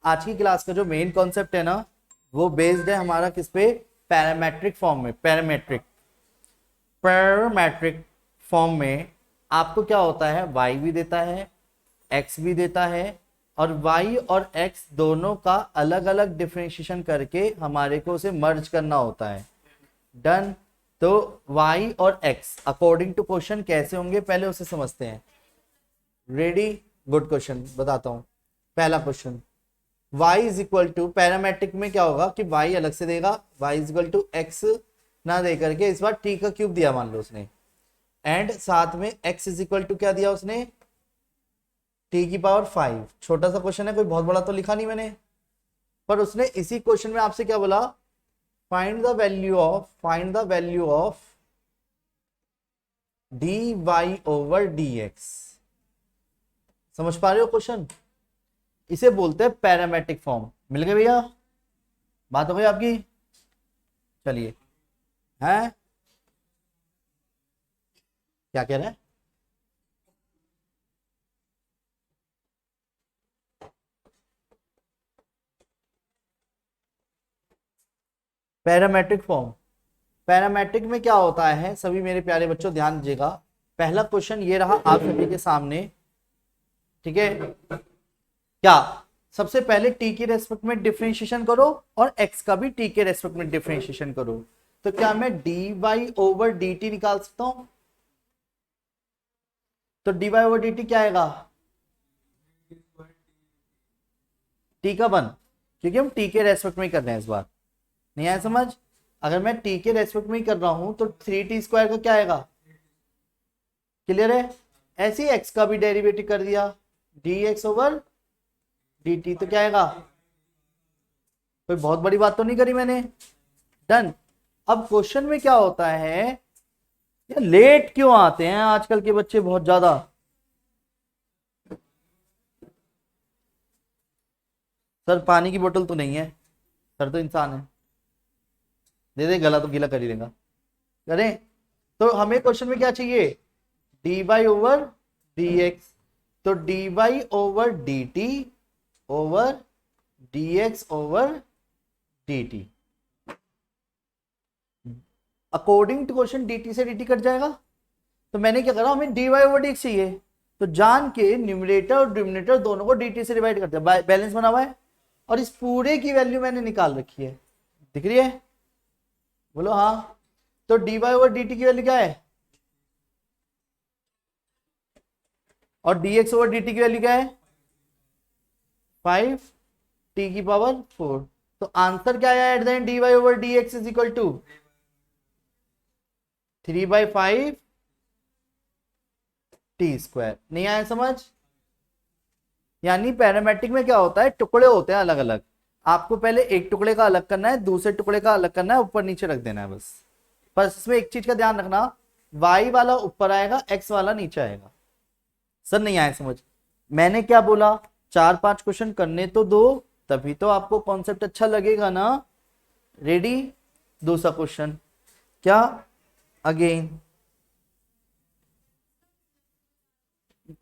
आज की क्लास का जो मेन कॉन्सेप्ट है ना, वो बेस्ड है हमारा किस पे, पैरामेट्रिक फॉर्म में। पैरामेट्रिक फॉर्म में आपको क्या होता है, y भी देता है, x भी देता है, और y और x दोनों का अलग अलग डिफरेंशिएशन करके हमारे को उसे मर्ज करना होता है। डन। तो y और x अकॉर्डिंग टू क्वेश्चन कैसे होंगे पहले उसे समझते हैं। रेडी, गुड क्वेश्चन बताता हूं। पहला question, y is equal to, parametric में क्या होगा कि y अलग से देगा, y is equal to x ना दे करके इस बार t का क्यूब दिया मान लो उसने, एंड साथ में x इज इक्वल टू क्या दिया उसने, t की पावर 5। छोटा सा क्वेश्चन है, कोई बहुत बड़ा तो लिखा नहीं मैंने, पर उसने इसी क्वेश्चन में आपसे क्या बोला, find the value of dy over dx। समझ पा रहे हो क्वेश्चन? इसे बोलते हैं पैरामेट्रिक फॉर्म। मिल गए भैया? बात हो गई आपकी? चलिए, हैं क्या कह रहे हैं? पैरामेट्रिक फॉर्म, पैरामेट्रिक में क्या होता है, सभी मेरे प्यारे बच्चों ध्यान दीजिएगा। पहला क्वेश्चन ये रहा आप सभी के सामने, ठीक है? क्या सबसे पहले t के रेस्पेक्ट में डिफरेंशिएशन करो और x का भी t के रेस्पेक्ट में डिफरेंशिएशन करो। तो क्या मैं dy ओवर dt निकाल सकता हूं? तो dy ओवर dt क्या आएगा, t का 1, क्योंकि हम t के रेस्पेक्ट में ही कर रहे हैं इस बार। नहीं आया समझ? अगर मैं t के रेस्पेक्ट में ही कर रहा हूं तो 3t स्क्वायर का क्या आएगा? क्लियर है? ऐसे ही x का भी डेरिवेटिव कर दिया, dx ओवर dt, तो क्या आएगा? कोई बहुत बड़ी बात तो नहीं करी मैंने। डन। अब क्वेश्चन में क्या होता है, ये लेट क्यों आते हैं आजकल के बच्चे बहुत ज्यादा? सर पानी की बोतल तो नहीं है, सर तो इंसान है, दे दे, गला तो गीला कर ही देगा। करें तो हमें क्वेश्चन में क्या चाहिए, dy ओवर dx। तो dy over dt over dx over dt। According to question dt से dt कट जाएगा। तो मैंने क्या करा, हमें dy ओवर dx चाहिए, तो जान के न्यूमरेटर और डिनोमिनेटर दोनों को dt से डिवाइड कर दिया, बैलेंस बना हुआ है, और इस पूरे की वैल्यू मैंने निकाल रखी है। दिख रही है? बोलो हाँ। तो dy ओवर dt की वैल्यू क्या है, और dx ओवर dt की वैल्यू क्या है, 5 t की पावर 4। तो आंसर क्या आया at the end, dy over dx is equal to 3/5 T square. नहीं आया समझ? यानी पैरामेट्रिक में क्या होता है, टुकड़े होते हैं अलग अलग, आपको पहले एक टुकड़े का अलग करना है, दूसरे टुकड़े का अलग करना है, ऊपर नीचे रख देना है बस। पर इसमें एक चीज का ध्यान रखना, y वाला ऊपर आएगा, x वाला नीचे आएगा। सर नहीं आया समझ? मैंने क्या बोला, 4-5 क्वेश्चन करने तो दो, तभी तो आपको कॉन्सेप्ट अच्छा लगेगा ना। रेडी, दूसरा क्वेश्चन क्या, अगेन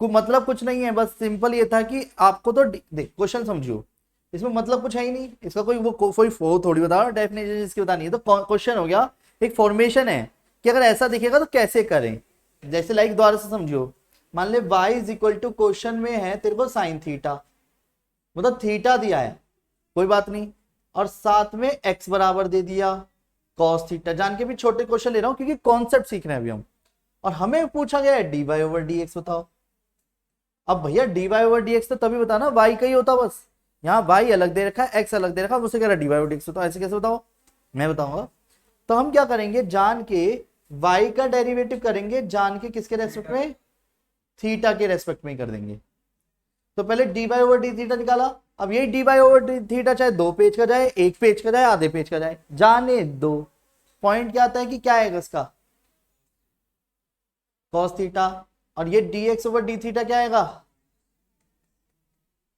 को मतलब कुछ नहीं है, बस सिंपल ये था कि आपको तो देख क्वेश्चन समझो, इसमें मतलब कुछ है ही नहीं, इसका कोई कोई थोड़ी बता रहा डेफिनेशन इसकी बतानी है। तो क्वेश्चन हो गया, एक फॉर्मेशन है कि अगर ऐसा दिखेगा तो कैसे करें। जैसे लाइक द्वारा से समझो, मान ले y is equal to, question में है तेरे को साइन थीटा, मतलब थीटा दिया है, कोई बात नहीं, और साथ में x बराबर दे दिया कॉस थीटा। जान के भी छोटे क्वेश्चन ले रहा हूं क्योंकि कॉन्सेप्ट सीख रहे हैं अभी हम, और हमें पूछा गया है dy ओवर dx बताओ। अब भैया dy ओवर dx तो तभी बताना y का ही होता, बस यहाँ y अलग दे रखा है, x अलग दे रखा है, मुझसे कह रहा है dy ओवर dx बताओ, ऐसे कैसे बताओ? मैं बताऊंगा। तो हम क्या करेंगे, जान के y का डेरिवेटिव करेंगे, जान के किसके रेस्पेक्ट में, थीटा के रेस्पेक्ट में कर देंगे। तो पहले dy ओवर डी थीटा निकाला, अब यही dy ओवर डी थीटा चाहे 2 पेज का जाए, 1 पेज का जाए, आधे पेज का जाए, जाने दो। पॉइंट क्या आता है कि क्या आएगा इसका, cos थीटा, और ये dx ओवर डी थीटा क्या आएगा,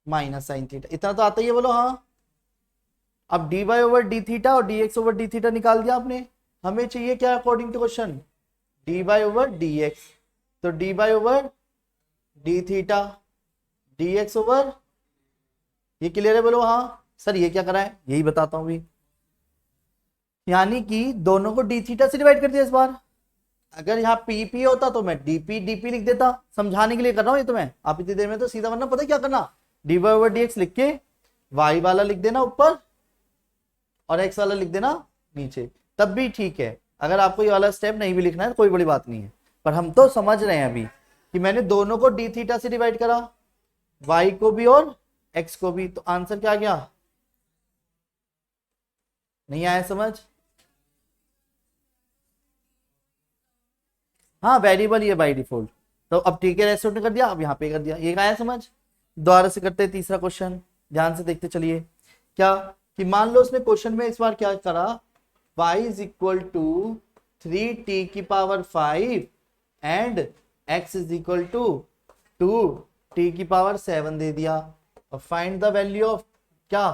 माइनस साइन थीटा। इतना तो आता ही है, बोलो हाँ। अब dy ओवर डी थीटा और dx ओवर डी थीटा निकाल दिया आपने, हमें चाहिए क्या according to question, dy over dx। तो dy over D theta dx over, ये क्लियर है? बोलो हाँ सर। ये क्या करा है? यही बताता हूँ भी। यानी कि दोनों को डी थीटा से डिवाइड कर दिया इस बार। अगर यहाँ पी पी होता तो मैं डीपी डीपी लिख देता, समझाने के लिए कर रहा हूँ ये तो मैं। आप इतनी देर में तो सीधा, वरना पता है क्या करना, D Y over D X लिख के वाई वाला लिख देना ऊपर और एक्स वाला लिख देना नीचे, तब भी ठीक है। अगर आपको ये वाला स्टेप नहीं भी लिखना है तो कोई बड़ी बात नहीं है। पर हम तो समझ रहे हैं अभी कि मैंने दोनों को डी थीटा से डिवाइड करा, वाई को भी और एक्स को भी, तो आंसर क्या आ गया? नहीं आया समझ? हाँ वेरिएबल ये बाई डिफॉल्ट, तो अब ठीक है रेस्टोरेंट कर दिया, अब यहाँ पे कर दिया। ये आया समझ? दोबारा से करते हैं तीसरा क्वेश्चन, ध्यान से देखते चलिए। क्या कि मान लो उसने क्वेश्चन में इस बार क्या करा, y is equal to 3t की power 5 and x is equal to 2t की पावर 7 दे दिया। और फाइंड द वैल्यू ऑफ क्या?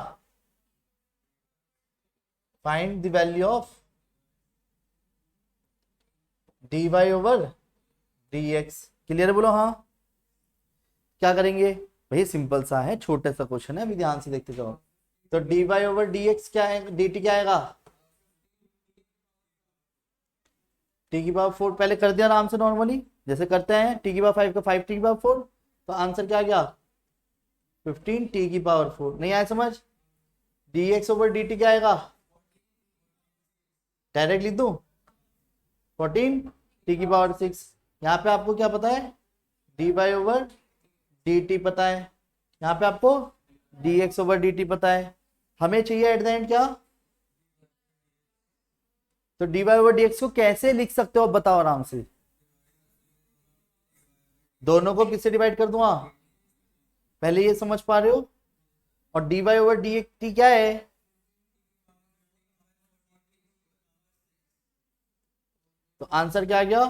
Find the value of dy over dx। Clear बोलो हाँ। क्या करेंगे भाई? सिंपल सा है, छोटा सा क्वेश्चन है, अभी ध्यान से देखते जाओ। तो dy ओवर dx क्या है, dt क्या आएगा? t की पावर 4 पहले कर दिया आराम से नॉर्मली जैसे करते हैं, t की पावर 5 का 5t की पावर 4, तो आंसर क्या आ गया? 15t की पावर 4। नहीं आया समझ? dx ओवर dt क्या आएगा? डायरेक्ट लिख दूं 14t की पावर 6। यहाँ पे आपको क्या पता है? dy ओवर dt पता है, यहाँ पे आपको dx ओवर dt पता है। हमें चाहिए एट द एंड क्या? तो dy ओवर dx को कैसे लिख सकते हो बताओ आराम से। दोनों को किससे डिवाइड कर दूंगा? पहले ये समझ पा रहे हो? और dy ओवर dt क्या है? तो आंसर क्या आ गया?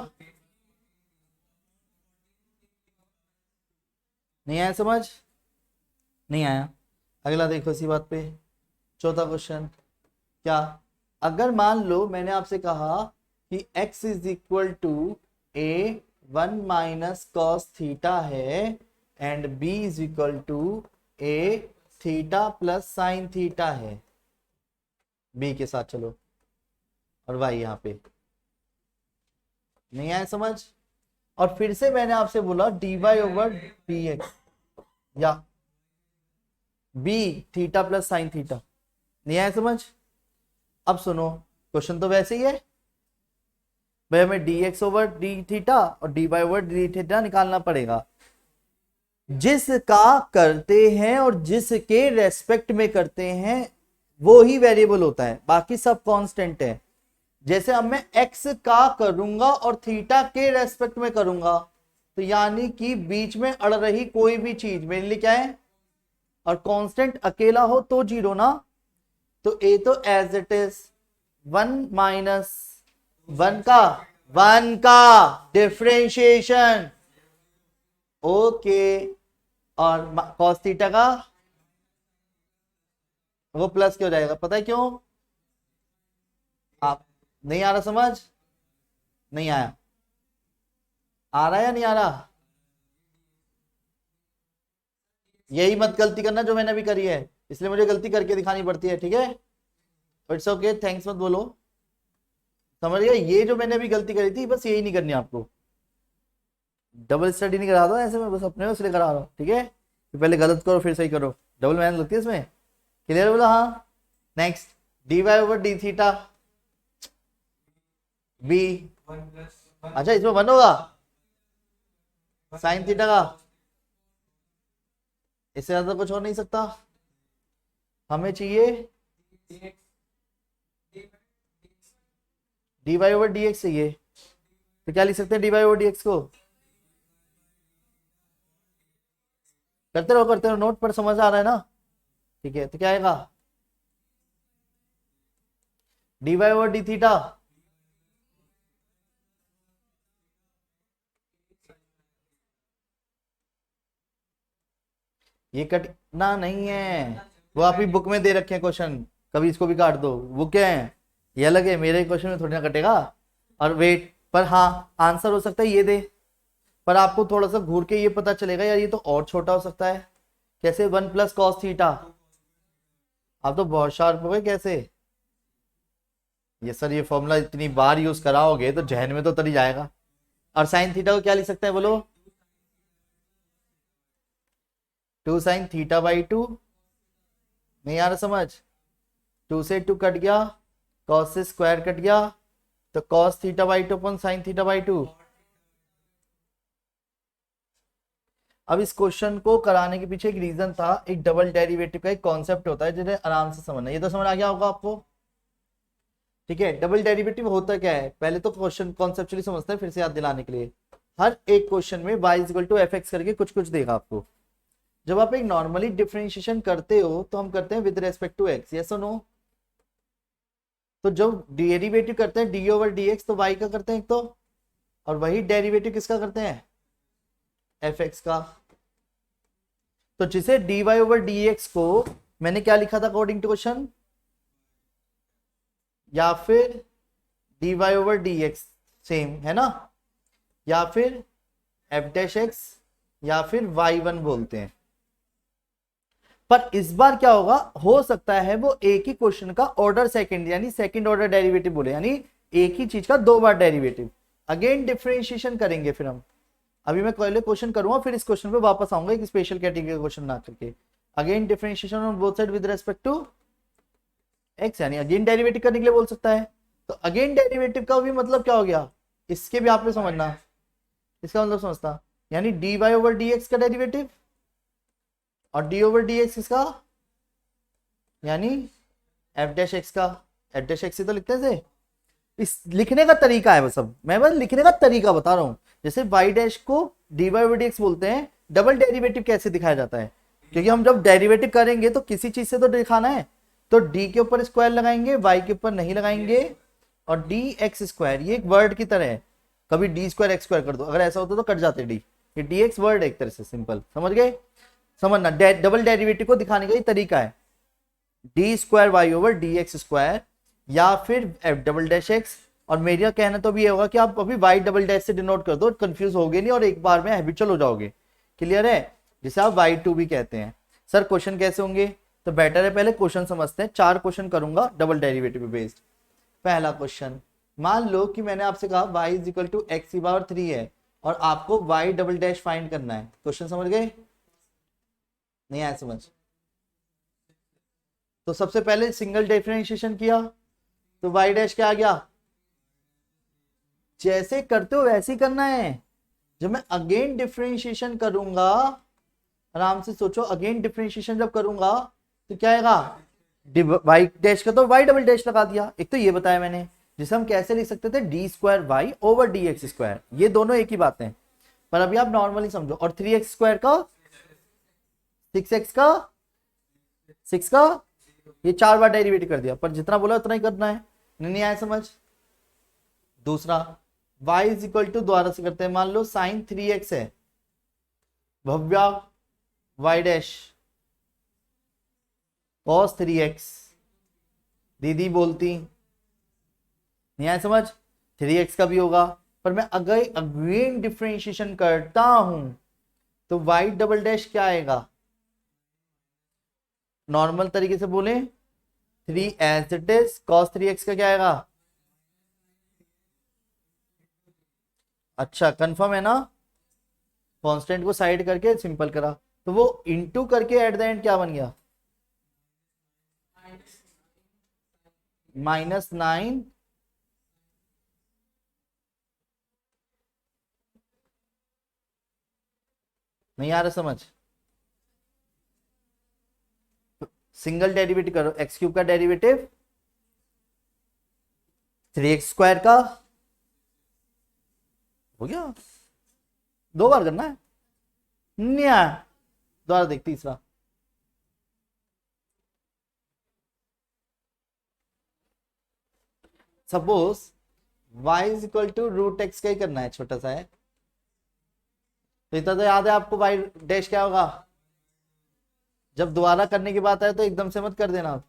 नहीं आया समझ? नहीं आया। अगला देखो इसी बात पे, चौथा क्वेश्चन। क्या अगर मान लो मैंने आपसे कहा कि x is equal to a 1 minus cos theta है and b is equal to a theta plus sine theta है, b के साथ चलो, और y यहाँ पे। नहीं आया समझ? और फिर से मैंने आपसे बोला dy ओवर dx या b theta plus sine theta. नहीं आया समझ? अब सुनो, क्वेश्चन तो वैसे ही है भाई, हमें dx ओवर डी थीटा और dy ओवर डी थीटा निकालना पड़ेगा। जिसका करते हैं और जिसके रेस्पेक्ट में करते हैं वो ही वेरिएबल होता है, बाकी सब कांस्टेंट है। जैसे अब मैं x का करूंगा और थीटा के रेस्पेक्ट में करूंगा, तो यानी कि बीच में अड़ रही कोई भी चीज मेरे लिए क्या है? और कांस्टेंट अकेला हो तो जीरो ना, तो ए तो एज इट इज 1 माइनस 1 का डिफरेंशिएशन, ओके, और कॉस थीटा का वो प्लस क्यों हो जाएगा? पता है क्यों? आप नहीं आ रहा समझ? नहीं आया? आ रहा है या नहीं आ रहा? यही मत गलती करना जो मैंने अभी करी है, इसलिए मुझे गलती करके दिखानी पड़ती है, ठीक है? इट्स ओके, थैंक्स मत बोलो, समझ गए? ये जो मैंने अभी गलती करी थी बस यही नहीं करनी आपको। डबल स्टडी नहीं करा दो ऐसे में, बस अपने इसलिए करा रहा हूँ, ठीक है? तो पहले गलत करो फिर सही करो, डबल मेहनत लगती है इसमें। क्लियर बोला हाँ? Next D Y over D theta B, अच्छा इसमें 1 होगा साइन थीटा का, इससे ज्यादा कुछ हो नहीं सकता। हमें चाहिए D Y over D x चाहिए, तो क्या लिख सकते हैं D Y over D x को? करते रहो नोट पर, समझ आ रहा है ना? ठीक है, तो क्या आएगा? D Y over D theta ये कटना नहीं है, वो आपकी बुक में दे रखे हैं क्वेश्चन, कभी इसको भी काट दो, वो क्या है ये अलग है, मेरे क्वेश्चन में थोड़ी ना कटेगा। और वेट पर हाँ आंसर हो सकता है ये दे, पर आपको थोड़ा सा घूर के ये पता चलेगा यार ये तो और छोटा हो सकता है। कैसे? 1 प्लस कॉस थीटा, आप तो बहुत शार्प हो गए कैसे। ये सर ये फॉर्मूला इतनी बार यूज कराओगे तो जहन में तो उतर ही जाएगा। और साइन थीटा को क्या लिख सकते हैं बोलो। 2 sin θ/2। नहीं आ रहा समझ। 2 से 2 कट गया, कॉस से स्क्वायर कट गया, तो कॉस θ/2 अपन साइन θ/2। अब इस क्वेश्चन को कराने के पीछे एक रीजन था, एक डबल डेरिवेटिव का एक कॉन्सेप्ट होता है जिन्हें आराम से समझना। ये तो समझ आ गया होगा आपको। ठीक है, डबल डेरिवेटिव होता क्या है, पहले तो क्वेश्चन कॉन्सेप्चुअली समझते हैं फिर से याद दिलाने के लिए। हर एक क्वेश्चन में y equal to F X करके कुछ कुछ देगा आपको। जब आप एक नॉर्मली डिफरेंशिएशन करते हो तो हम करते हैं with respect to X, yes और नो। तो जब डेरिवेटिव करते हैं डी ओवर डी एक्स तो y का करते हैं एक तो, और वही डेरिवेटिव किसका करते हैं, एफ एक्स का। तो जिसे dy ओवर dx को मैंने क्या लिखा था अकॉर्डिंग टू क्वेश्चन, या फिर dy ओवर dx सेम है ना, या फिर एफ डैश एक्स, या फिर y1 बोलते हैं। पर इस बार क्या होगा, हो सकता है वो एक ही क्वेश्चन का ऑर्डर सेकंड यानी सेकंड ऑर्डर डेरिवेटिव बोले, यानी एक ही चीज का दो बार डेरिवेटिव। अगेन डिफरेंशिएशन करेंगे फिर हम। अभी मैं पहले क्वेश्चन करूंगा फिर इस क्वेश्चन पे वापस आऊंगा एक स्पेशल कैटेगरी का क्वेश्चन ना करके। Again differentiation on both side with respect to X, यानी अगेन डेरिवेटिव करने के लिए बोल सकता है। तो अगेन डेरिवेटिव का भी मतलब क्या हो गया, इसके भी आपने समझना, इसका मतलब समझता, यानी dy ओवर dx का डेरिवेटिव और d ओवर dx इसका, यानी f डैश x का। f डैश x से तो लिखते हैं, इस लिखने का तरीका है, सब मैं बस लिखने का तरीका बता रहा हूं। जैसे y डैश को dy ओवर dx बोलते हैं, डबल डेरिवेटिव कैसे दिखाया जाता है, क्योंकि हम जब डेरिवेटिव करेंगे तो किसी चीज से तो दिखाना है, तो d के ऊपर स्क्वायर लगाएंगे, y के ऊपर नहीं लगाएंगे। और डी एक्स स्क्वायर ये एक वर्ड की तरह है, कभी डी स्क्वायर एक्स स्क्वायर कर दो, अगर ऐसा होता तो कट जाते डी। ये डी एक्स वर्ड एक तरह से सिंपल, समझ गए। समझना डबल डेरिवेटिव को दिखाने का ही तरीका है, D square Y over D x square, या फिर एफ डबल डैश एक्स। और मेरा कहना तो भी ये होगा कि आप अभी वाई डबल डैश से डिनोट कर दो, कंफ्यूज होगे नहीं और एक बार में हैबिचुअल हो जाओगे। क्लियर है, जिसे आप y2 भी कहते हैं। सर क्वेश्चन कैसे होंगे, तो बेटर है पहले क्वेश्चन समझते हैं। 4 क्वेश्चन करूंगा डबल डेरिवेटिव बेस्ड। पहला क्वेश्चन, मान लो कि मैंने आपसे कहा y is equal to X की पावर 3 है और आपको y डबल डैश फाइंड करना है। क्वेश्चन समझ गए, नहीं आया समझ। तो सबसे पहले सिंगल डिफरेंशिएशन किया तो y डैश क्या आ गया, जैसे करते हो वैसे ही करना है। जब मैं अगेन डिफरेंशिएशन करूंगा, आराम से सोचो, अगेन डिफरेंशिएशन जब करूंगा तो क्या आएगा, वाई डैश का तो वाई डबल डैश लगा दिया। एक तो ये बताया मैंने, जिसे हम कैसे लिख सकते थे, D square Y over D x square, ये दोनों एक ही बात है। पर अभी आप नॉर्मली समझो। और 3x स्क्वायर का 6x का 6 का, ये 4 बार डेरिवेटिव कर दिया, पर जितना बोला उतना ही करना है। नहीं आया समझ। दूसरा y इज इक्वल टू, द्वारा से करते हैं, मान लो साइन 3x है, Bhavya y dash cos 3x, दीदी बोलती, नहीं आया समझ। 3x का भी होगा, पर मैं अगर अगेन डिफरेंशिएशन करता हूं तो y डबल डैश क्या आएगा, नॉर्मल तरीके से बोले 3 as it is cos 3x का क्या आएगा। अच्छा कंफर्म है ना, कांस्टेंट को साइड करके सिंपल करा तो वो इनटू करके एट द एंड क्या बन गया, -9 नहीं आ रहा समझ। सिंगल डेरिवेटिव करो, एक्स क्यूब का डेरिवेटिव 3x स्क्वायर का हो गया, 2 बार करना है, न्या दोबारा देख तीसरा। Suppose y is equal to root X का ही करना है, छोटा सा है तो इतना तो याद है आपको, y डैश क्या होगा। जब दोबारा करने की बात आए तो एकदम से मत कर देना,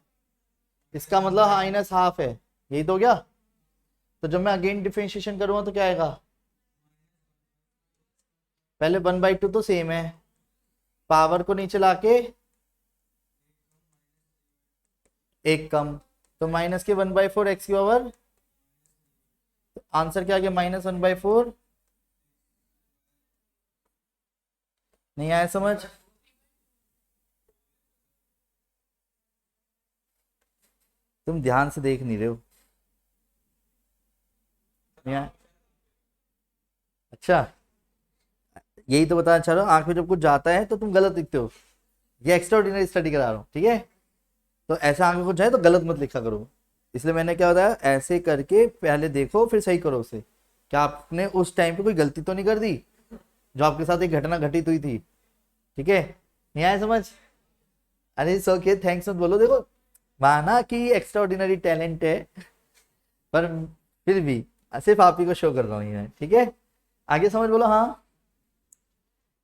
इसका मतलब -हाफ है, यही तो हो गया। तो जब मैं अगेन डिफरेंशिएशन करूंगा तो क्या आएगा, पहले 1/2 तो सेम है, पावर को नीचे लाके एक कम, तो माइनस के 1/4 एक्स की पावर, आंसर क्या आ गया -1/4। नहीं आया समझ? तुम ध्यान से देख नहीं रहे हो। नहीं आया? अच्छा, यही तो बताना चाह रहा हूँ, आंख में जब कुछ जाता है तो तुम गलत लिखते हो। ये एक्स्ट्रा ऑर्डिनरी स्टडी करा रहा हूँ, ठीक है? तो ऐसा आंख में कुछ जाए तो गलत मत लिखा करो। इसलिए मैंने क्या बताया, ऐसे करके पहले देखो फिर सही करो उसे। क्या आपने उस टाइम पे कोई गलती तो नहीं कर दी जो आपके साथ एक घटना घटित हुई थी? ठीक है? नहीं आया समझ? अरे सो के थैंक्स मत बोलो। देखो, माना कि एक्स्ट्रा ऑर्डिनरी टैलेंट है, पर फिर भी सिर्फ आप ही को शो कर रहा हूँ ये, ठीक है? आगे समझ बोलो। हाँ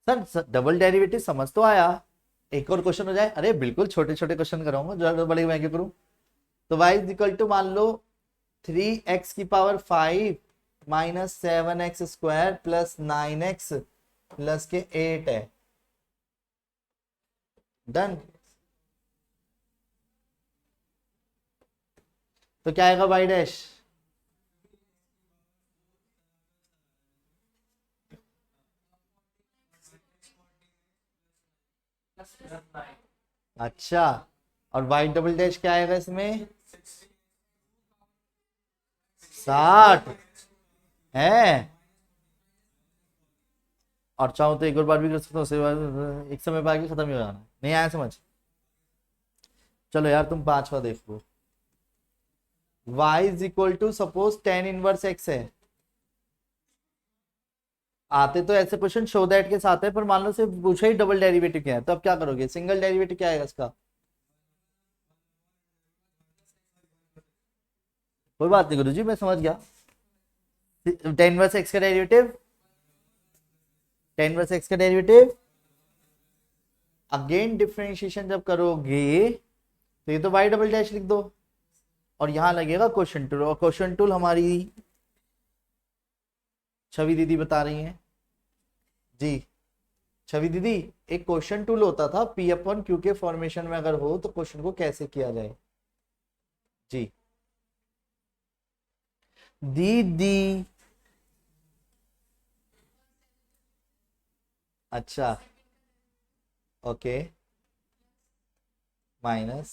सर, डबल डेरिवेटिव समझ तो आया। एक और क्वेश्चन हो जाए। अरे बिल्कुल, छोटे छोटे क्वेश्चन कराऊंगा, ज्यादा बड़े मैं क्यों करूँ? तो y इज इक्वल टू मान लो 3x⁵ minus 7x² plus 9x plus के 8 है। डन। तो क्या आएगा y डैश? अच्छा, और y डबल डैश क्या आएगा इसमें? 60 है। और चाहूँ तो एक और बार भी कर सकता हूँ, उसके बाद एक समय पे आके खत्म ही हो जाना। नहीं आया समझ? चलो यार, तुम पांचवा देखो। y is equal to suppose tan inverse x है। आते तो ऐसे क्वेश्चन शो दैट के साथ है, पर मान लो सिर्फ पूछा ही डबल डेरिवेटिव क्या है, तो अब क्या करोगे? सिंगल डेरिवेटिव क्या आएगा इसका? कोई बात नहीं गुरुजी, मैं समझ गया। tan इनवर्स x का डेरिवेटिव, tan इनवर्स x का डेरिवेटिव अगेन डिफरेंशिएशन जब करोगे तो ये तो y डबल डैश लिख दो, और यहां लगेगा क्वेश्चन टूल। और क्वेश्चन टूल हमारी छवि दीदी बता रही हैं जी। छवि दीदी, एक क्वेश्चन टूल होता था P/Q के फॉर्मेशन में अगर हो तो क्वेश्चन को कैसे किया जाए जी। दीदी अच्छा, ओके, माइनस,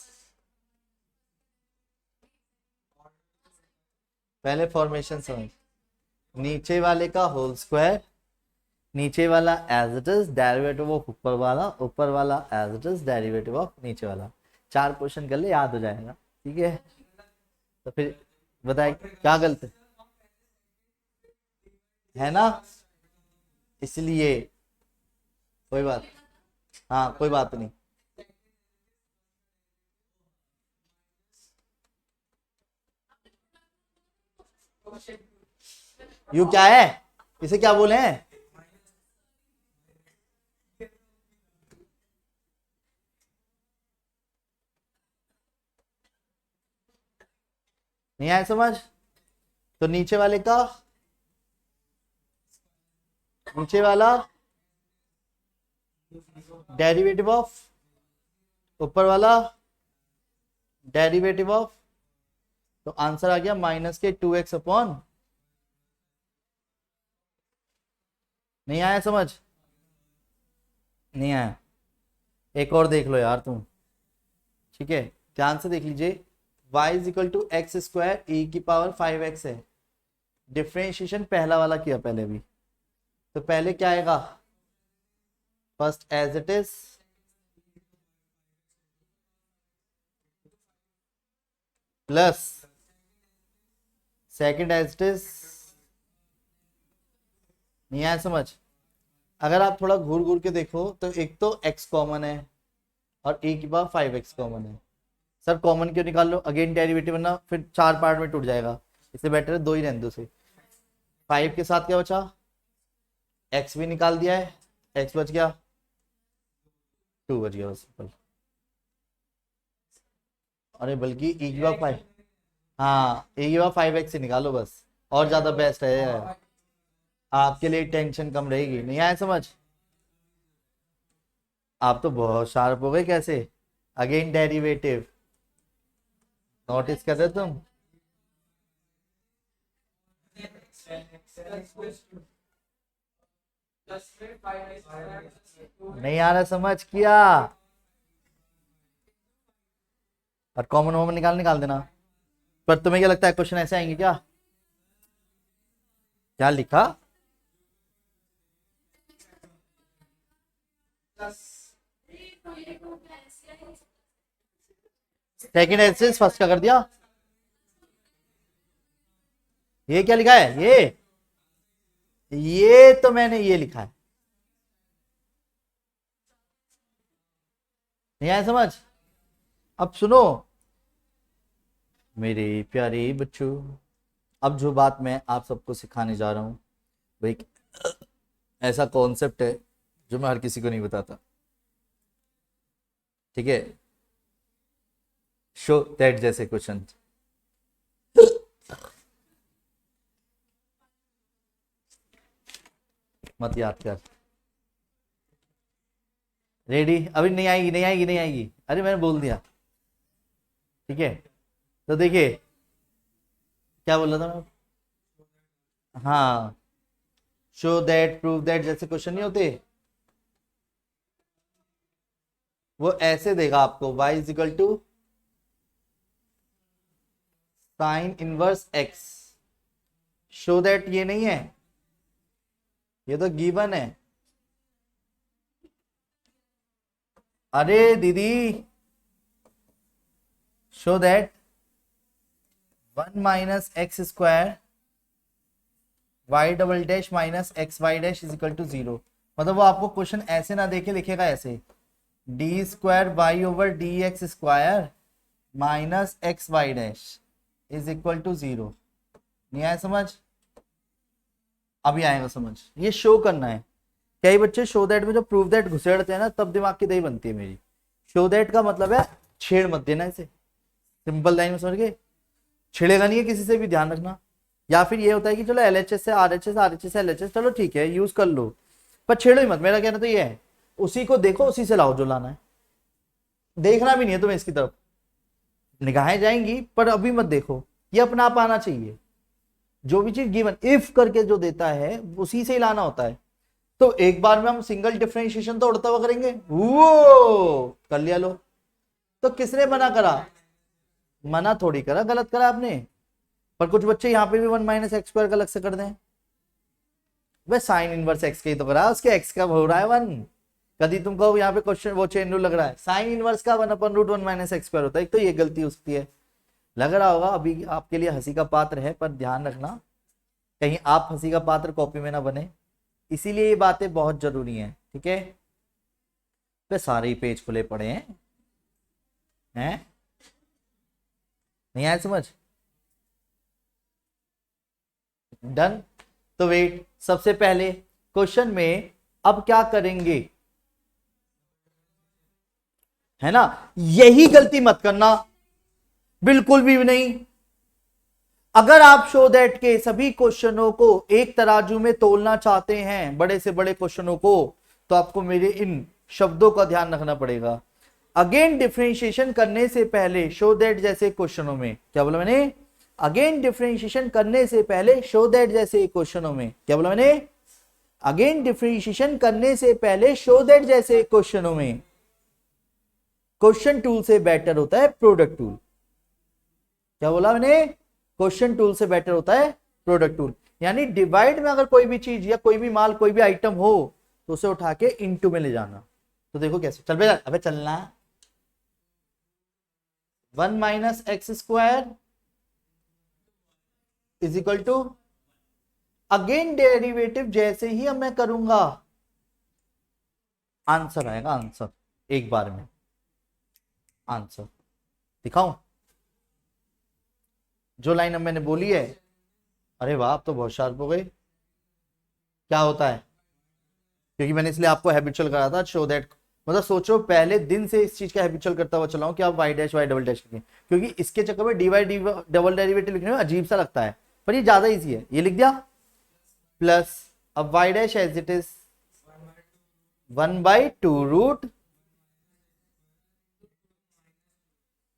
पहले फॉर्मेशन समझ। नीचे वाले का होल स्क्वायर, नीचे वाला as it is derivative of ऊपर वाला, ऊपर वाला as it is derivative of नीचे वाला। चार क्वेश्चन कर ले, याद हो जाएगा, ठीक है? तो फिर बताए क्या गलत है ना? इसलिए कोई बात, हाँ कोई बात नहीं। यू क्या है, इसे क्या बोले हैं? नहीं आया समझ? तो नीचे वाले का, नीचे वाला डेरिवेटिव ऑफ ऊपर वाला डेरिवेटिव ऑफ, तो आंसर आ गया माइनस के 2x/। नहीं आया समझ? नहीं आया? एक और देख लो यार तुम, ठीक है? ध्यान से देख लीजिए। y is equal to x² e⁵ है। डिफ्रेंशिएशन पहला वाला किया पहले भी, तो पहले क्या आएगा? First as it is plus second as it is. नहीं आया समझ? अगर आप थोड़ा घूर घूर के देखो तो एक तो x कॉमन है और e⁵x कॉमन है। सर कॉमन क्यों निकाल लो? अगेन डेरिवेटिव, वरना फिर चार पार्ट में टूट जाएगा। इससे बेटर है दो ही रहने दो से। 5 के साथ क्या बचा? x भी निकाल दिया है, x बच गया, 2 बच गया बस सिंपल। अरे बल्कि e⁵, हाँ e⁵x से निकालो बस, और ज्यादा बेस्ट है, आपके लिए टेंशन कम रहेगी। नहीं आया समझ? आप तो बहुत शार्प हो गए। कैसे? अगेन डेरिवेटिव, नोटिस कर रहे हो तुम? नहीं आ रहा समझ किया? और कॉमन वॉमन निकाल निकाल देना। पर तुम्हें क्या लगता है क्वेश्चन ऐसे आएंगे क्या? क्या लिखा? सेकंड एक्सिस फर्स्ट का कर दिया। ये क्या लिखा है? ये तो मैंने ये लिखा है। नहीं आया समझ? अब सुनो मेरे प्यारे बच्चों, अब जो बात मैं आप सबको सिखाने जा रहा हूं वो एक ऐसा कॉन्सेप्ट है जो मैं हर किसी को नहीं बताता, ठीक है? शो दैट जैसे क्वेश्चन। मत याद कर। रेडी? अभी नहीं आएगी, नहीं आएगी, नहीं आएगी। अरे मैंने बोल दिया, ठीक है? तो देखिए क्या बोल रहा था मैं। हाँ, शो दैट, प्रूव दैट जैसे क्वेश्चन नहीं होते, वो ऐसे देगा आपको y is equal to sine inverse x। Show that ये नहीं है, ये तो गिवन है। अरे दीदी, show that 1 minus X square Y double dash minus X Y dash is equal to 0। मतलब वो आपको क्वेश्चन ऐसे ना देके लिखेगा ऐसे, D square Y over D x square minus X Y dash is equal to 0। नहीं आया समझ? अभी आएगा समझ। ये शो करना है। कई बच्चे शो दैट में जो प्रूव दैट घुसेड़ते हैं ना, तब दिमाग की दही बनती है मेरी। शो दैट का मतलब है छेड़ मत देना इसे, सिंपल लाइन में समझ गए? छेड़ेगा नहीं है किसी से भी, ध्यान रखना। या फिर ये होता है कि चलो एलएचएस से आरएचएस, आरएचएस से एलएचएस, चलो ठीक है यूज कर लो, पर छेड़ो ही मत। मेरा कहना तो ये है, उसी को देखो, उसी से लाओ जो लाना है। देखना भी नहीं है तुम्हें इसकी तरफ, निगाहें जाएंगी पर अभी मत देखो। ये अपना आप आना चाहिए। जो भी चीज गिवन इफ करके जो देता है उसी से ही लाना होता है। तो एक बार में हम सिंगल डिफरेंशिएशन तो उड़ता हुआ करेंगे, वो कर लिया लो। तो किसने मना करा? मना थोड़ी करा, गलत करा आपने। पर कुछ बच्चे यहाँ पे भी 1 माइनस एक्स स्क्वायर का अलग से कर दें। वह साइन इनवर्स एक्स के ही तो करा, उसके एक्स का हो रहा है 1। कभी तुम कहो यहाँ पे क्वेश्चन वो चेन रूल लग रहा है, साइन इनवर्स का 1 अपन रूट 1 माइनस एक्स स्क्वायर होता है। एक तो ये गलती हो सकती है, लग रहा होगा अभी आपके लिए हंसी का पात्र है, पर ध्यान रखना कहीं आप हंसी का पात्र कॉपी में ना बने। इसीलिए ये बातें बहुत जरूरी हैं, ठीक है? पे सारे ही पेज खुले पड़े हैं? नहीं आया समझ? डन। तो वेट, सबसे पहले क्वेश्चन में अब क्या करेंगे, है ना? यही गलती मत करना, बिल्कुल भी नहीं। अगर आप शो दैट के सभी क्वेश्चनों को एक तराजू में तोलना चाहते हैं, बड़े से बड़े क्वेश्चनों को, तो आपको मेरे इन शब्दों का ध्यान रखना पड़ेगा। अगेन डिफरेंशिएशन करने से पहले शो दैट जैसे क्वेश्चनों में, क्या बोला मैंने? अगेन डिफरेंशिएशन करने से पहले शो दैट जैसे क्वेश्चनों में, क्या बोला मैंने? अगेन डिफरेंशिएशन करने से पहले शो दैट जैसे क्वेश्चनों में क्वेश्चन टूल से बेटर होता है प्रोडक्ट टूल। क्या बोला मैंने? क्वेश्चन टूल से बेटर होता है प्रोडक्ट टूल। यानी डिवाइड में अगर कोई भी चीज या कोई भी माल, कोई भी आइटम हो, तो उसे उठा के इनटू में ले जाना। तो देखो कैसे चल बेटा, अबे चलना। 1 minus X square is equal to, again derivative जैसे ही अब मैं करूंगा आंसर आएगा, आंसर एक बार में। आंसर दिखाऊं जो लाइन अब मैंने बोली है? अरे वाह, आप तो बहुत शार्प हो गए। क्या होता है? क्योंकि मैंने इसलिए आपको हैबिचुअल करा था, शो दैट। मतलब सोचो पहले दिन से इस चीज का हैबिचुअल करता हुआ चलाऊं कि आप Y dash Y double dash लिखें, क्योंकि इसके चक्कर में D Y D double derivative लिखने में अजीब सा लगता है, पर ये ज्यादा इजी है। ये लिख दिया प्लस, अब Y dash as it is 1/2 root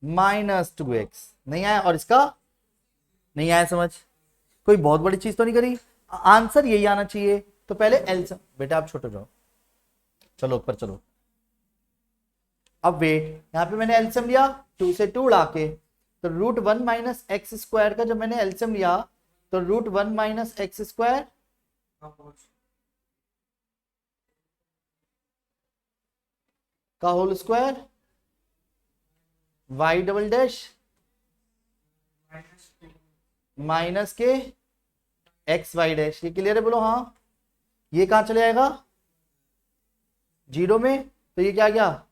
-2x नहीं आया, और इसका नहीं आया समझ। कोई बहुत बड़ी चीज तो नहीं करी, आंसर यही आना चाहिए। तो पहले एलसीएम, बेटा आप छोटे जाओ, चलो ऊपर चलो। अब वेट, यहां पे मैंने एलसीएम लिया 2 से 2 उड़ा के, तो √1 माइनस एक्स स्क्वायर का जब मैंने एलसीएम लिया तो √1 माइनस एक्स स्क्वायर का whole square Y double dash minus के एक्स वाई डैश। ये क्लियर है, बोलो हाँ। ये कहां चले आएगा, 0 में, तो ये क्या गया,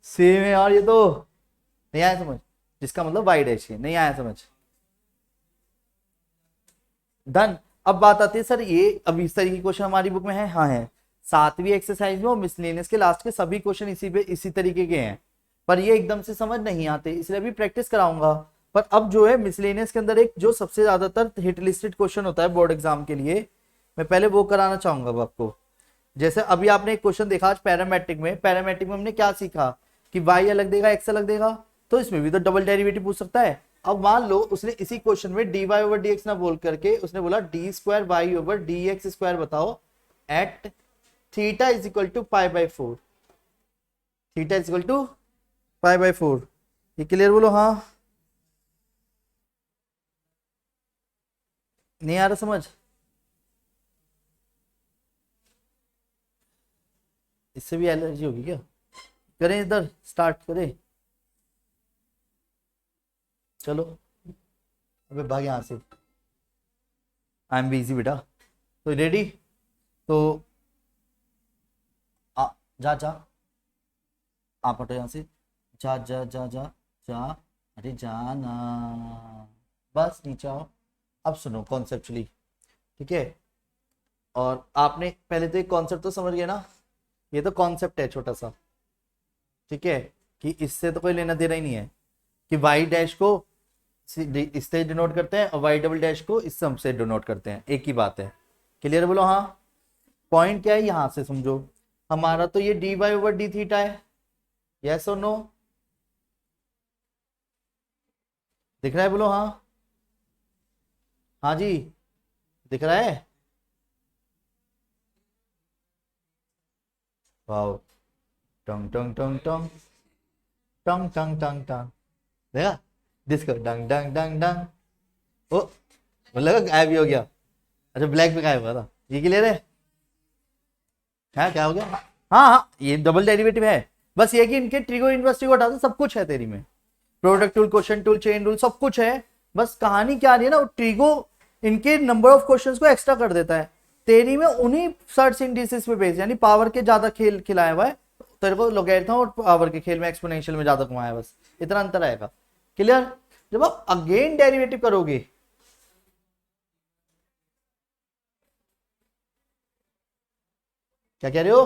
सेम है यार, ये तो नहीं आया समझ, जिसका मतलब वाई डैश है, नहीं आया समझ। डन। अब बात आती है सर ये, अब इस तरीके के क्वेश्चन हमारी बुक में है, हाँ है। 7वीं एक्सरसाइज में और मिसलेनियस के लास्ट के सभी क्वेश्चन इसी तरीके के हैं, पर ये एकदम से समझ नहीं आते, इसलिए अभी प्रैक्टिस कराऊंगा। पर अब जो है मिसलेनियस के अंदर एक जो सबसे ज्यादातर हिट लिस्टेड क्वेश्चन होता है बोर्ड एग्जाम के लिए, मैं पहले वो कराना चाहूंगा अब आपको। जैसे अभी आपने एक क्वेश्चन देखा आज पैरामेट्रिक में हमने क्या सीखा कि y अलग देगा x अलग देगा, तो इसमें भी तो डबल डेरिवेटिव पूछ सकता है। अब मान लो उसने इसी क्वेश्चन में dy ओवर dx ना बोल करके उसने बोला d² y ओवर dx² बताओ at theta is equal to π/4, theta is equal to π/4। ये क्लियर, बोलो हाँ। नहीं आ रहा समझ, इससे भी एलर्जी होगी क्या, करें इधर स्टार्ट करें, चलो। अबे भाग यहाँ से, आई एम बिजी बेटा। तो रेडी, तो जा जा, आप हटो यहाँ से, जा जा जा जा जा, अरे जाना, बस नीचे आओ। अब सुनो कॉन्सेप्चुअली, ठीक है। और आपने पहले तो एक कॉन्सेप्ट तो समझ गए ना, ये तो कॉन्सेप्ट है छोटा सा, ठीक है, कि इससे तो कोई लेना देना ही नहीं है कि वाई डैश को इससे डिनोट करते हैं और वाई डबल डैश को इस सम से डिनोट करते हैं, एक ही बात है। क्लियर, बोलो हाँ। पॉइंट क्या है यहां से समझो, हमारा तो ये dy ओवर डी थीटा है, यस और नो, दिख रहा है, बोलो हाँ। हाँ जी, दिख रहा है, वाओ, टंग टंग टंग टंग टंग टंग टंग टंग, देखा डिस्को डंग डंग डंग डंग। ओ मतलब गायब ही हो गया, अच्छा ब्लैक पे गायब हुआ था, ये क्लियर है। हाँ क्या हो गया, हाँ हाँ ये डबल डेरिवेटिव है, बस ये कि इनके ट्रिगो इनवर्स ट्रिगो हटा दो, सब कुछ है तेरी में, product tool question tool chain rule सब कुछ है। बस कहानी क्या आ रही है ना, ट्रिगो इनके नंबर ऑफ क्वेश्चंस को एक्स्ट्रा कर देता है, तेरी में उन्हीं सर्च इंडिसेस पे बेस, यानी पावर के ज्यादा खेल खिलाया हुआ है, तेरे को लोगैरिथम और पावर के खेल में एक्सपोनेंशियल में ज्यादा घुमाया, बस इतना अंतर आएगा। क्लियर, जब आप अगेन डेरिवेटिव करोगे, क्या कह रहे हो,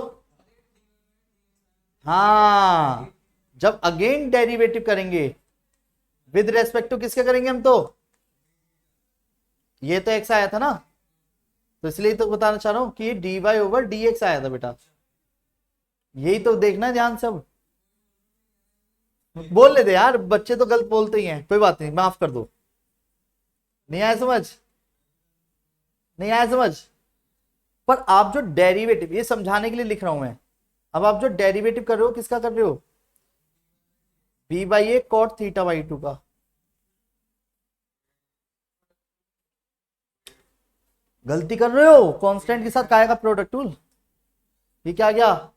हाँ जब अगेन डेरिवेटिव करेंगे विद रेस्पेक्ट टू किसके करेंगे हम, तो ये तो एक्स आया था ना, तो इसलिए तो बताना चाह रहा हूं कि ये dy ओवर dx आया था बेटा, यही तो देखना है ध्यान से। अब बोल लेते यार, बच्चे तो गलत बोलते ही हैं, कोई बात नहीं, माफ कर दो। नहीं आया समझ, नहीं आया समझ। पर आप जो डेरिवेटिव, ये समझाने के लिए लिख रहा हूं मैं, अब आप जो डेरिवेटिव कर रहे हो किसका कर रहे हो, b/a cot θ/2 का, गलती कर रहे हो, कांस्टेंट के साथ काय का प्रोडक्ट टूल, ये क्या गया,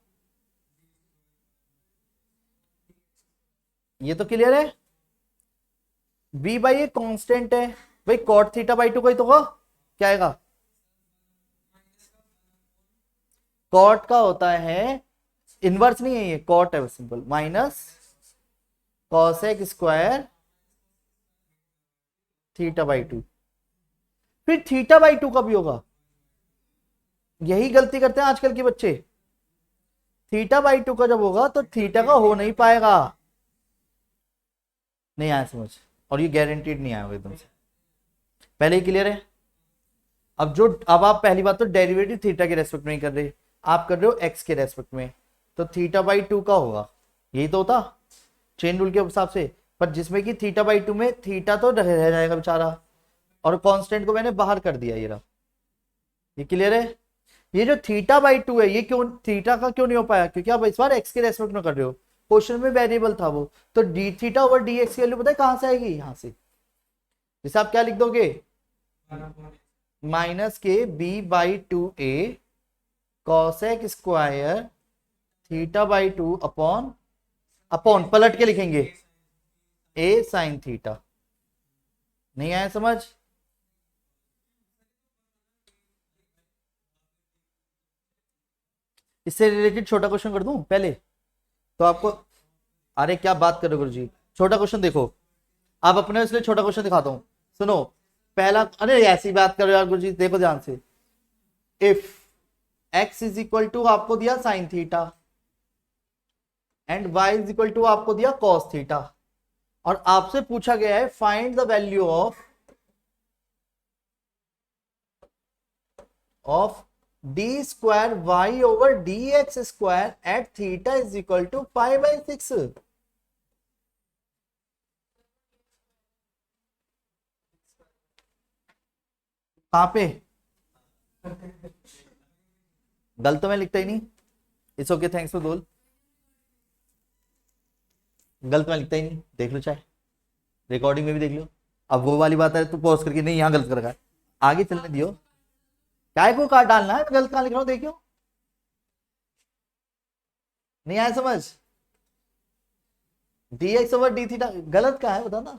ये तो क्लियर है, b/a कांस्टेंट है भाई, cot θ/2 का ही तो होगा, क्या आएगा, कॉट का होता है, इनवर्स नहीं है ये, कॉट है सिंपल, माइनस कॉसेक स्क्वायर θ/2, फिर θ/2 का भी होगा, यही गलती करते हैं आजकल के बच्चे, θ/2 का जब होगा तो थीटा का हो नहीं पाएगा, नहीं आया समझ, और ये गारंटीड नहीं आएगा एकदम से, पहले ही क्लियर है। अब आप पहली बात तो डेरिवेटिव थीटा के रेस्पेक्ट में नहीं कर रहे, आप कर रहे हो एक्स के रेस्पेक्ट में, तो थीटा बाई 2 का होगा, यही तो होता चेन रूल के हिसाब से। पर जिसमें कि थीटा बाई 2 में थीटा तो रह जाएगा बेचारा, और कांस्टेंट को मैंने बाहर कर दिया, ये क्लियर है। ये जो थीटा बाई 2 है, ये क्यों थीटा का क्यों नहीं हो पाया, क्योंकि आप इस बार एक्स के रेस्पेक्ट में कर रहे हो, क्वेश्चन में वेरिएबल था वो, तो D theta over D x की वैल्यू पता है कहां से आएगी, यहां से। जैसे आप क्या लिख दोगे, माइनस के B by 2a cosec square theta by 2 upon upon पलट के लिखेंगे a साइन थीटा। नहीं आया समझ? इससे रिलेटेड छोटा क्वेश्चन कर दूं पहले तो आपको, अरे क्या बात कर रहे हो गुरु जी, छोटा क्वेश्चन देखो आप अपने, इसलिए छोटा क्वेश्चन दिखाता हूं, सुनो। पहला, अरे ऐसी बात करो यार गुरु जी, देखो ध्यान से। If x is equal to आपको दिया sine theta and y is equal to आपको दिया कॉस थीटा, और आपसे पूछा गया है find the value of d square Y over D x square at theta is equal to pi by 6। कहां पे? गलत तो मैं लिखता ही नहीं, इट्स ओके, थैंक्स फॉर दोल, गलत मैं लिखता ही नहीं, देख लो चाहे रिकॉर्डिंग में भी देख लो। अब वो वाली बात है तो पॉज करके नहीं, यहां गलत कर रखा है, आगे चलने दियो, क्या को काट डालना है, गलत कहां लिख रहा हूं देखियो। नहीं आया समझ? D x over D theta गलत क्या है बता ना,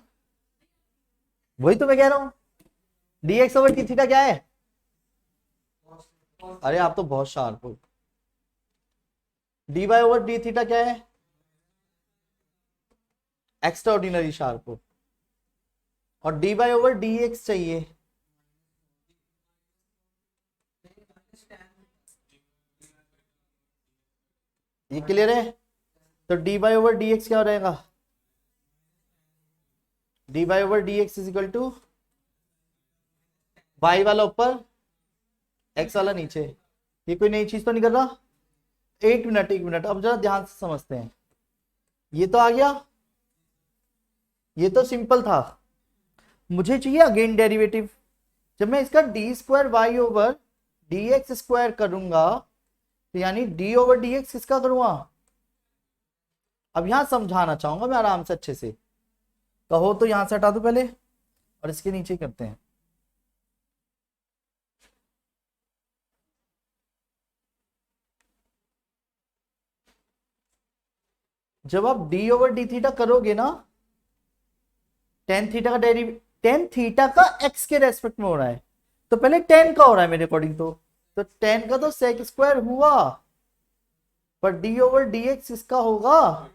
वही तो मैं कह रहा हूं, d x over D theta क्या है? अरे आप तो बहुत शार्प हो। D Y over D theta क्या है? एक्स्ट्रा ऑर्डिनरी शार्प हो। और d Y over D x चाहिए, ये क्लियर है? तो d Y over D x क्या हो रहेगा, d Y over D x is equal to y वाला ऊपर एक्स वाला नीचे। ये कोई नई चीज तो नहीं कर रहा? एक मिनट, अब जरा ध्यान से समझते हैं। ये तो आ गया, ये तो सिंपल था, मुझे चाहिए अगेन डेरिवेटिव। जब मैं इसका d square Y over D x square करूंगा तो यानी डी ओवर डी एक्स किसका करूंगा। अब यहां समझाना चाहूंगा मैं आराम से अच्छे से, कहो तो यहां से हटा दो पहले और इसके नीचे करते हैं। जब आप डी ओवर डी थीटा करोगे ना, टेन थीटा का टेन थीटा का एक्स के रेस्पेक्ट में हो रहा है, तो पहले टेन का हो रहा है मेरे अकॉर्डिंग तो टेन का तो सेक स्क्वायर हुआ, पर डी ओवर डी एक्स इसका होगा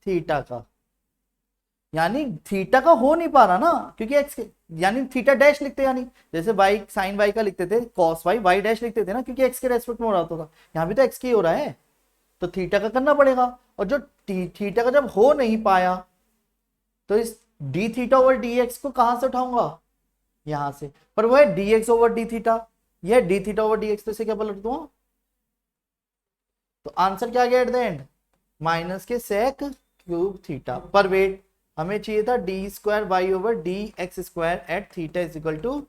थीटा का, यानी थीटा का हो नहीं पा रहा ना, क्योंकि एक्स यानी थीटा डैश लिखते, यानी जैसे वाई साइन वाई का लिखते थे कॉस वाई वाई डैश लिखते थे ना, क्योंकि एक्स के रेस्पेक्ट में हो रहा होता था, यहाँ भी तो एक्स की हो रहा है, तो थीटा का करना पड़ेगा। और जो थीटा का जब हो नहीं पाया तो इस d theta over D x को कहां से उठाऊंगा, यहां से, पर वो है d x over D theta, यह d theta over D x, तो इसे क्या पलट दूंगा, तो आंसर क्या गया एट द एंड, माइनस के सेक क्यूब थीटा। पर वेट, हमें चाहिए था d square Y over D x square at theta is equal to,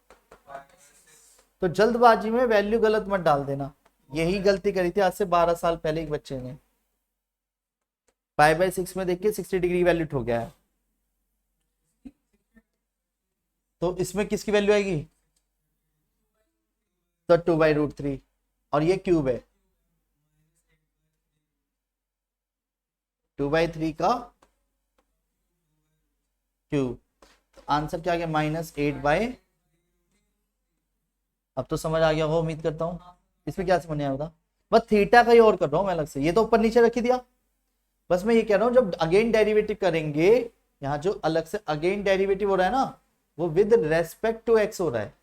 तो जल्दबाजी में वैल्यू गलत मत डाल देना, यही गलती करी थी आज से 12 साल पहले एक बच्चे ने, पाई बाई 6 में देख के 60 डिग्री वैल्यू ठोक गया है। तो इसमें किसकी वैल्यू आएगी, तो 2/√3, और ये क्यूब है 2/3 का क्यूब, तो आंसर क्या आ गया -8/, अब तो समझ आ गया होगा उम्मीद करता हूं। इसमें क्या समझ आया होगा, बस थीटा का ही और कर रहा हूं मैं अलग से, ये तो ऊपर नीचे रख ही दिया, बस मैं ये कह रहा हूं जब अगेन डेरिवेटिव करेंगे, यहाँ जो अलग से अगेन डेरिवेटिव हो रहा है ना, वो विद रेस्पेक्ट टू एक्स हो रहा है,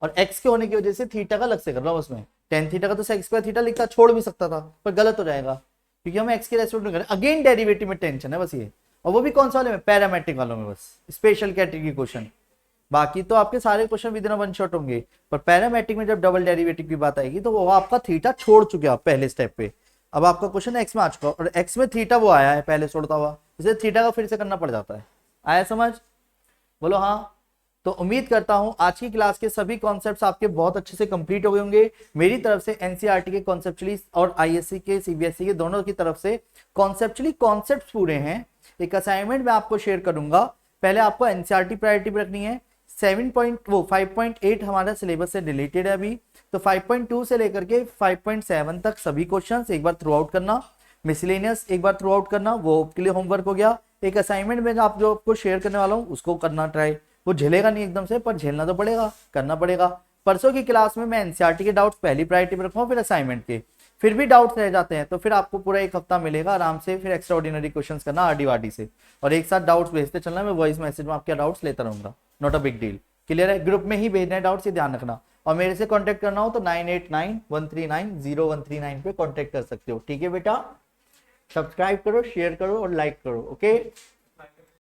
और एक्स के होने की वजह से थीटा का अलग से कर रहा हूं, उसमें टेन थीटा का तो सेक स्क्वायर थीटा लिखता, छोड़ भी सकता था, पर गलत हो जाएगा क्योंकि हम एक्स के रेस्पेक्ट में करें। अगेन डेरिवेटिव में टेंशन है बस ये, और वो भी कौन सा वाले में, पैरामेट्रिक वालों में, बस स्पेशल कैटेगरी क्वेश्चन, बाकी तो आपके सारे question with in one shot होंगे, पर पैरामेट्रिक में जब डबल डेरिवेटिव की बात आएगी तो वो आपका थीटा छोड़ चुके आप पहले स्टेप पे। अब आपका क्वेश्चन एक्स में आ चुका और एक्स में थीटा वो आया है पहले छोड़ता हुआ, इसे थीटा का फिर से करना पड़ जाता है। आया समझ? बोलो हाँ। तो उम्मीद करता हूं आज की क्लास के सभी कॉन्सेप्ट्स आपके बहुत अच्छे से कंप्लीट हो गए होंगे। मेरी तरफ से एनसीईआरटी के कॉन्सेप्चुअली और आईएससी के सीबीएसई के दोनों की तरफ से कॉन्सेप्चुअली कॉन्सेप्ट्स पूरे हैं। एक असाइनमेंट मैं आपको शेयर करूंगा, पहले आपको एनसीईआरटी प्रायोरिटी पे रखनी है। 5.8 हमारा सिलेबस से रिलेटेड है अभी, तो 5.2 से लेकर के 5.7 तक सभी क्वेश्चंस एक बार थ्रू आउट करना, मिसलेनियस एक बार थ्रू आउट करना, वो आपके लिए होमवर्क हो गया। एक असाइनमेंट में आप जो आपको शेयर करने वाला हूँ उसको करना ट्राई, वो झेलेगा नहीं एकदम से, पर झेलना तो पड़ेगा, करना पड़ेगा। परसों की क्लास में मैं एनसीईआरटी के डाउट्स पहली प्रायोरिटी पर रखूंगा, फिर असाइनमेंट के, फिर भी डाउट्स रह जाते हैं तो फिर आपको पूरा एक हफ्ता मिलेगा आराम से फिर एक्स्ट्रा ऑर्डिनरी क्वेश्चंस करना आरडी वारडी से, और एक साथ डाउट्स भेजते चलना। मैं वॉइस मैसेज में आपके डाउट्स लेता रहूंगा, not a big deal. Clear है? ग्रुप में ही भेजना है डाउट्स, ये ध्यान रखना। और मेरे से कांटेक्ट करना हो तो 9891390139 पे कांटेक्ट कर सकते हो। ठीक है बेटा, सब्सक्राइब करो, शेयर करो और लाइक करो। ओके।